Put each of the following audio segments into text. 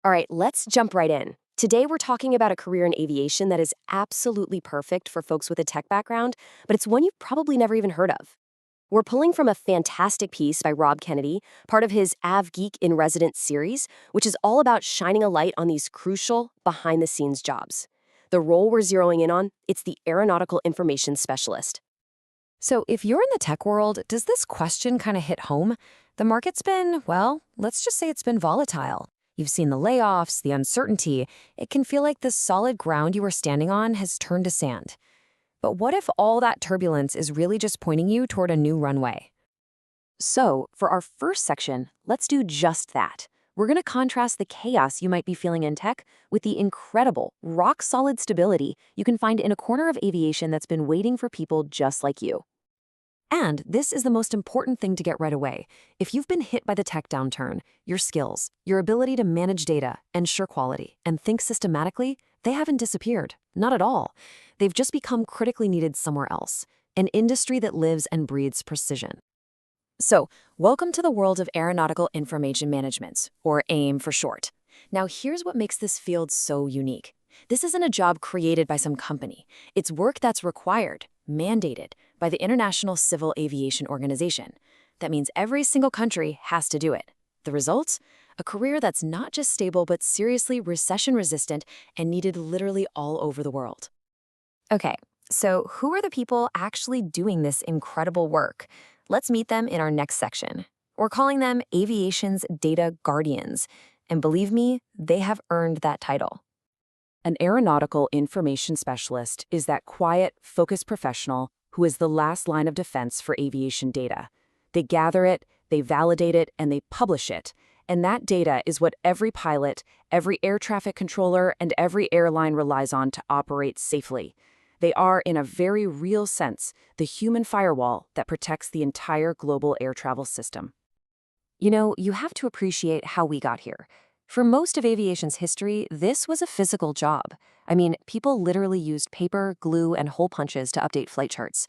All right, let's jump right in. Today, we're talking about a career in aviation that is absolutely perfect for folks with a tech background, but it's one you've probably never even heard of. We're pulling from a fantastic piece by Rob Kennedy, part of his AvGeek in Residence series, which is all about shining a light on these crucial behind-the-scenes jobs. The role we're zeroing in on, it's the Aeronautical Information Specialist. So, if you're in the tech world, does this question kind of hit home? The market's been, well, let's just say it's been volatile. You've seen the layoffs, the uncertainty. It can feel like the solid ground you were standing on has turned to sand. But what if all that turbulence is really just pointing you toward a new runway? So, for our first section, let's do just that. We're going to contrast the chaos you might be feeling in tech with the incredible, rock-solid stability you can find in a corner of aviation that's been waiting for people just like you. And this is the most important thing to get right away. If you've been hit by the tech downturn, your skills, your ability to manage data, ensure quality, and think systematically, they haven't disappeared. Not at all. They've just become critically needed somewhere else. An industry that lives and breathes precision. So, welcome to the world of Aeronautical Information Management, or AIM for short. Now, here's what makes this field so unique. This isn't a job created by some company. It's work that's required, mandated, by the International Civil Aviation Organization. That means every single country has to do it. The result? A career that's not just stable but seriously recession-resistant and needed literally all over the world. Okay, so who are the people actually doing this incredible work? Let's meet them in our next section. We're calling them Aviation's Data Guardians. And believe me, they have earned that title. An aeronautical information specialist is that quiet, focused professional who is the last line of defense for aviation data. They gather it, they validate it, and they publish it. And that data is what every pilot, every air traffic controller, and every airline relies on to operate safely. They are, in a very real sense, the human firewall that protects the entire global air travel system. You know, you have to appreciate how we got here. For most of aviation's history, this was a physical job. I mean, people literally used paper, glue, and hole punches to update flight charts.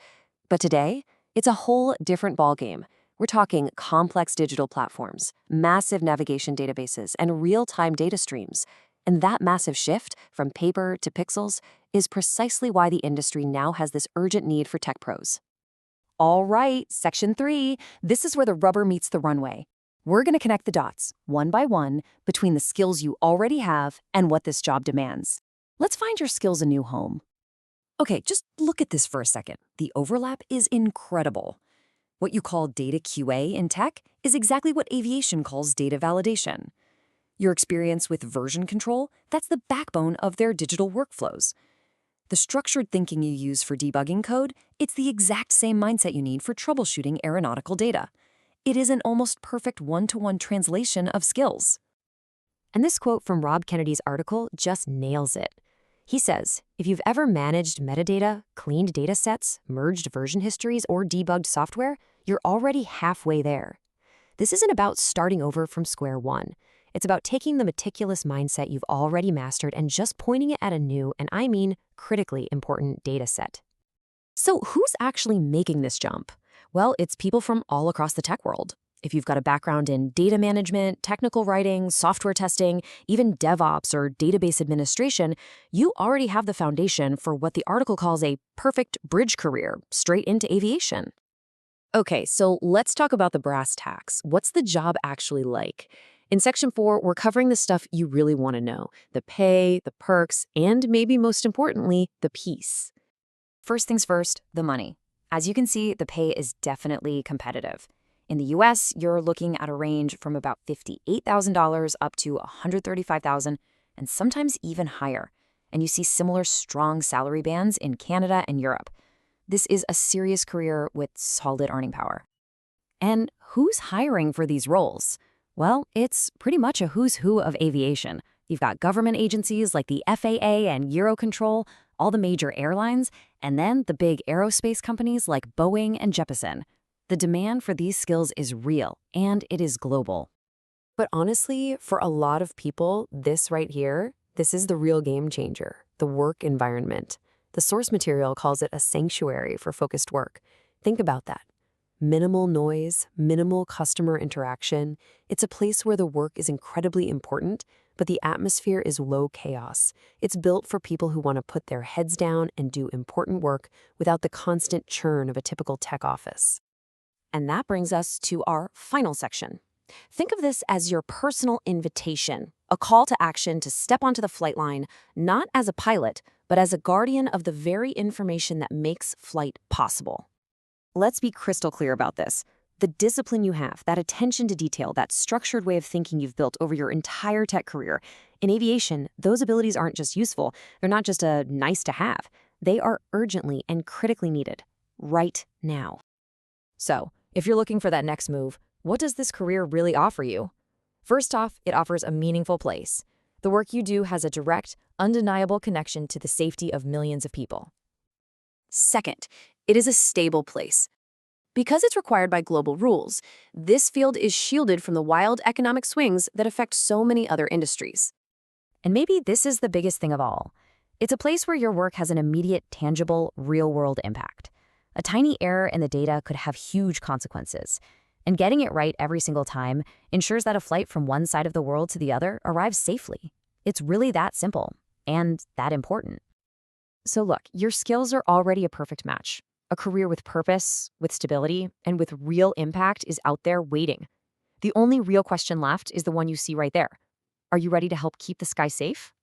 But today, it's a whole different ballgame. We're talking complex digital platforms, massive navigation databases, and real-time data streams. And that massive shift from paper to pixels is precisely why the industry now has this urgent need for tech pros. All right, Section 3, this is where the rubber meets the runway. We're going to connect the dots, one by one, between the skills you already have and what this job demands. Let's find your skills a new home. Okay, just look at this for a second. The overlap is incredible. What you call data QA in tech is exactly what aviation calls data validation. Your experience with version control, that's the backbone of their digital workflows. The structured thinking you use for debugging code, it's the exact same mindset you need for troubleshooting aeronautical data. It is an almost perfect one-to-one translation of skills. And this quote from Rob Kennedy's article just nails it. He says, if you've ever managed metadata, cleaned data sets, merged version histories, or debugged software, you're already halfway there. This isn't about starting over from square one. It's about taking the meticulous mindset you've already mastered and just pointing it at a new, and I mean critically important data set. So who's actually making this jump? Well, it's people from all across the tech world. If you've got a background in data management, technical writing, software testing, even DevOps or database administration, you already have the foundation for what the article calls a perfect bridge career straight into aviation. Okay, so let's talk about the brass tacks. What's the job actually like? In Section 4, we're covering the stuff you really want to know: the pay, the perks, and maybe most importantly, the peace. First things first, the money. As you can see, the pay is definitely competitive. In the US, you're looking at a range from about $58,000 up to $135,000, and sometimes even higher. And you see similar strong salary bands in Canada and Europe. This is a serious career with solid earning power. And who's hiring for these roles? Well, it's pretty much a who's who of aviation. You've got government agencies like the FAA and Eurocontrol, all the major airlines, and then the big aerospace companies like Boeing and Jeppesen. The demand for these skills is real, and it is global. But honestly, for a lot of people, this right here, this is the real game changer, the work environment. The source material calls it a sanctuary for focused work. Think about that. Minimal noise, minimal customer interaction. It's a place where the work is incredibly important, but the atmosphere is low chaos. It's built for people who want to put their heads down and do important work without the constant churn of a typical tech office. And that brings us to our final section. Think of this as your personal invitation, a call to action to step onto the flight line, not as a pilot, but as a guardian of the very information that makes flight possible. Let's be crystal clear about this. The discipline you have, that attention to detail, that structured way of thinking you've built over your entire tech career, in aviation, those abilities aren't just useful. They're not just a nice to have. They are urgently and critically needed right now. So, if you're looking for that next move, what does this career really offer you? First off, it offers a meaningful place. The work you do has a direct, undeniable connection to the safety of millions of people. Second, it is a stable place. Because it's required by global rules, this field is shielded from the wild economic swings that affect so many other industries. And maybe this is the biggest thing of all. It's a place where your work has an immediate, tangible, real-world impact. A tiny error in the data could have huge consequences. And getting it right every single time ensures that a flight from one side of the world to the other arrives safely. It's really that simple and that important. So look, your skills are already a perfect match. A career with purpose, with stability, and with real impact is out there waiting. The only real question left is the one you see right there. Are you ready to help keep the sky safe?